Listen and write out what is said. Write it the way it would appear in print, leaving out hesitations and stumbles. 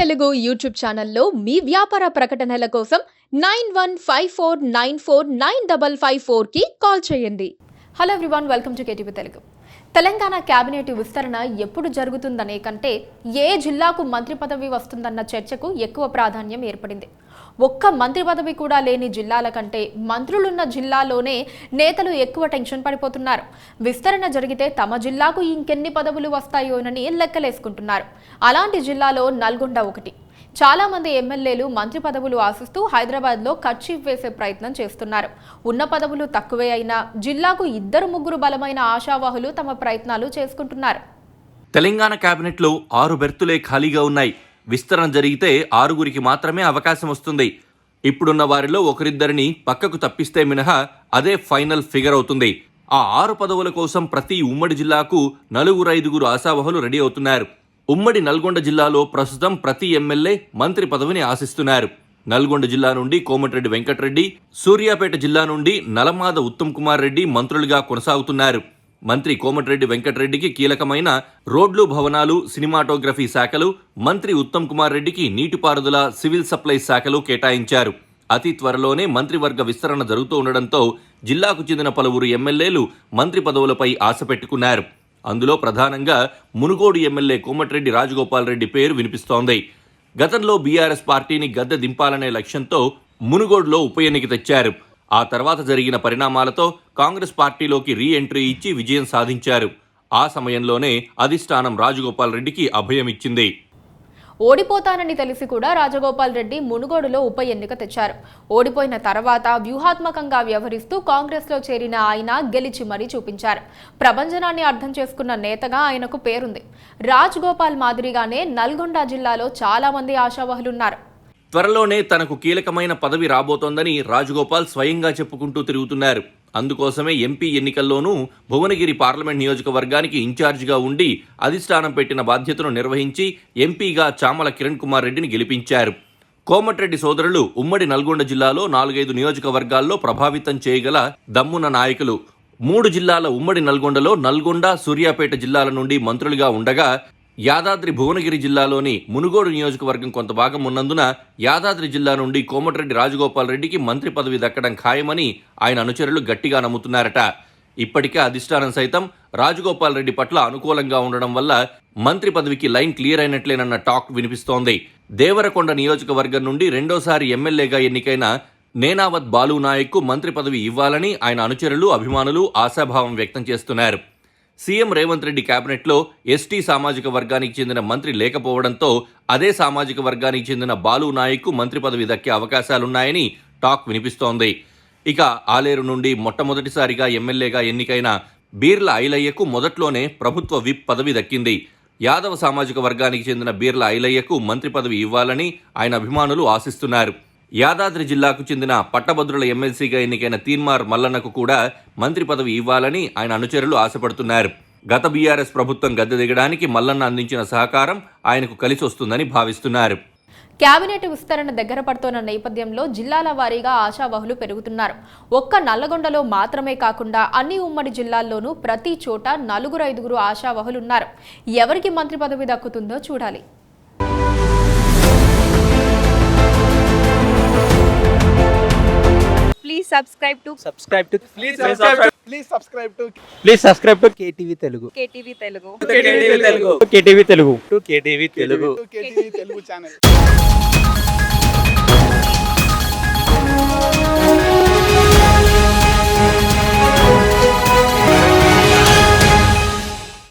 Telugu YouTube ఛానల్లో మీ వ్యాపార ప్రకటనల కోసం 9154949554 కి కాల్ చేయండి. Hello everyone, welcome to KTV Telugu. Telangana cabinet విస్తరణ ఎప్పుడు జరుగుతుందనే కంటే ఏ జిల్లాకు మంత్రి పదవి వస్తుందన్న చర్చకు ఎక్కువ ప్రాధాన్యం ఏర్పడింది. ఒక్క మంత్రి పదవి కూడా లేని జిల్లాల కంటే మంత్రులున్న జిల్లాలోనే నేతలు ఎక్కువ టెన్షన్ పడిపోతున్నారు. విస్తరణ జరిగితే తమ జిల్లాకు ఇంకెన్ని పదవులు వస్తాయోనని లెక్కలేసుకుంటున్నారు. అలాంటి జిల్లాలో నల్గొండ ఒకటి. చాలా మంది ఎమ్మెల్యేలు మంత్రి పదవులు ఆశిస్తూ హైదరాబాద్లో కర్చీఫ్ వేసే ప్రయత్నం చేస్తున్నారు. ఉన్న పదవులు తక్కువే అయినా జిల్లాకు 2-3 బలమైన ఆశావాహులు తమ ప్రయత్నాలు చేసుకుంటున్నారు. తెలంగాణ కేబినెట్లో 6 బెర్తులే ఖాళీగా ఉన్నాయి. విస్తరణ జరిగితే 6గురికి మాత్రమే అవకాశం వస్తుంది. ఇప్పుడున్న వారిలో ఒకరిద్దరిని పక్కకు తప్పిస్తే మినహా అదే ఫైనల్ ఫిగర్ అవుతుంది. ఆ 6 పదవుల కోసం ప్రతి ఉమ్మడి జిల్లాకు 4-5 ఆశావహులు రెడీ అవుతున్నారు. ఉమ్మడి నల్గొండ జిల్లాలో ప్రస్తుతం ప్రతి ఎమ్మెల్యే మంత్రి పదవిని ఆశిస్తున్నారు. నల్గొండ జిల్లా నుండి కోమటిరెడ్డి వెంకటరెడ్డి, సూర్యాపేట జిల్లా నుండి నలమాద ఉత్తమ్ కుమార్ రెడ్డి మంత్రులుగా కొనసాగుతున్నారు. మంత్రి కోమటిరెడ్డి వెంకటరెడ్డికి కీలకమైన రోడ్లు, భవనాలు, సినిమాటోగ్రఫీ శాఖలు, మంత్రి ఉత్తమ్ కుమార్ రెడ్డికి నీటిపారుదల, సివిల్ సప్లైస్ శాఖలు కేటాయించారు. అతి త్వరలోనే మంత్రివర్గ విస్తరణ జరుగుతూ ఉండడంతో జిల్లాకు చెందిన పలువురు ఎమ్మెల్యేలు మంత్రి పదవులపై ఆశ పెట్టుకున్నారు. అందులో ప్రధానంగా మునుగోడు ఎమ్మెల్యే కోమటిరెడ్డి రాజగోపాల్ రెడ్డి పేరు వినిపిస్తోంది. గతంలో బీఆర్ఎస్ పార్టీని గద్దె దింపాలనే లక్ష్యంతో మునుగోడులో ఉప ఎన్నిక తెచ్చారు. ఆ తర్వాత జరిగిన పరిణామాలతో కాంగ్రెస్ పార్టీలోకి రీ ఎంట్రీ ఇచ్చి విజయం సాధించారు. ఆ సమయంలోనే అధిష్టానం రాజగోపాల్ రెడ్డికి అభయం ఇచ్చింది. ఓడిపోతానని తెలిసి కూడా రాజగోపాల్ రెడ్డి మునుగోడులో ఉప ఎన్నిక తెచ్చారు. ఓడిపోయిన తర్వాత వ్యూహాత్మకంగా వ్యవహరిస్తూ కాంగ్రెస్లో చేరిన ఆయన గెలిచి మరీ చూపించారు. ప్రభంజనాన్ని అర్థం చేసుకున్న నేతగా ఆయనకు పేరుంది. రాజగోపాల్ మాదిరిగానే నల్గొండ జిల్లాలో చాలా మంది ఆశావహులున్నారు. త్వరలోనే తనకు కీలకమైన పదవి రాబోతోందని రాజగోపాల్ స్వయంగా చెప్పుకుంటూ తిరుగుతున్నారు. అందుకోసమే ఎంపీ ఎన్నికల్లోనూ భువనగిరి పార్లమెంట్ నియోజకవర్గానికి ఇన్ఛార్జిగా ఉండి అధిష్టానం పెట్టిన బాధ్యతను నిర్వహించి ఎంపీగా చామల కిరణ్ కుమార్ రెడ్డిని గెలిపించారు. కోమటిరెడ్డి సోదరులు ఉమ్మడి నల్గొండ జిల్లాలో 4-5 నియోజకవర్గాల్లో ప్రభావితం చేయగల దమ్మున్న నాయకులు. 3 జిల్లాల ఉమ్మడి నల్గొండలో నల్గొండ, సూర్యాపేట జిల్లాల నుండి మంత్రులుగా ఉండగా యాదాద్రి భువనగిరి జిల్లాలోని మునుగోడు నియోజకవర్గం కొంత భాగం ఉన్నందున యాదాద్రి జిల్లా నుండి కోమటిరెడ్డి రాజగోపాల్ రెడ్డికి మంత్రి పదవి దక్కడం ఖాయమని ఆయన అనుచరులు గట్టిగా నమ్ముతున్నారట. ఇప్పటికే అధిష్టానం సైతం రాజగోపాల్ రెడ్డి పట్ల అనుకూలంగా ఉండడం వల్ల మంత్రి పదవికి లైన్ క్లియర్ అయినట్లేనన్న టాక్ వినిపిస్తోంది. దేవరకొండ నియోజకవర్గం నుండి రెండోసారి ఎమ్మెల్యేగా ఎన్నికైన నేనావత్ బాలు నాయక్కు మంత్రి పదవి ఇవ్వాలని ఆయన అనుచరులు, అభిమానులు ఆశాభావం వ్యక్తం చేస్తున్నారు. సీఎం రేవంత్ రెడ్డి కేబినెట్లో ఎస్టీ సామాజిక వర్గానికి చెందిన మంత్రి లేకపోవడంతో అదే సామాజిక వర్గానికి చెందిన బాలు నాయక్కు మంత్రి పదవి దక్కే అవకాశాలున్నాయని టాక్ వినిపిస్తోంది. ఇక ఆలేరు నుండి మొట్టమొదటిసారిగా ఎమ్మెల్యేగా ఎన్నికైన బీర్ల ఐలయ్యకు మొదట్లోనే ప్రభుత్వ విప్ పదవి దక్కింది. యాదవ సామాజిక వర్గానికి చెందిన బీర్ల ఐలయ్యకు మంత్రి పదవి ఇవ్వాలని ఆయన అభిమానులు ఆశిస్తున్నారు. యాదాద్రి జిల్లాకు చెందిన పట్టభద్రుల ఎమ్మెల్సీగా ఎన్నికైన తీన్మార్ మల్లన్నకు కూడా మంత్రి పదవి ఇవ్వాలని ఆయన అనుచరులు ఆశపడుతున్నారు. గత బీఆర్ఎస్ ప్రభుత్వం గద్దె దిగడానికి మల్లన్న అందించిన సహకారం ఆయనకు కలిసి వస్తుందని భావిస్తున్నారు. కేబినెట్ విస్తరణ దగ్గర పడుతున్న నేపథ్యంలో జిల్లాల వారీగా ఆశావహులు పెరుగుతున్నారు. ఒక్క నల్లగొండలో మాత్రమే కాకుండా అన్ని ఉమ్మడి జిల్లాల్లోనూ ప్రతి చోట 4-5 ఆశావహులున్నారు. ఎవరికి మంత్రి పదవి దక్కుతుందో చూడాలి. Please subscribe to KTV Telugu. KTV Telugu. KTV Telugu channel.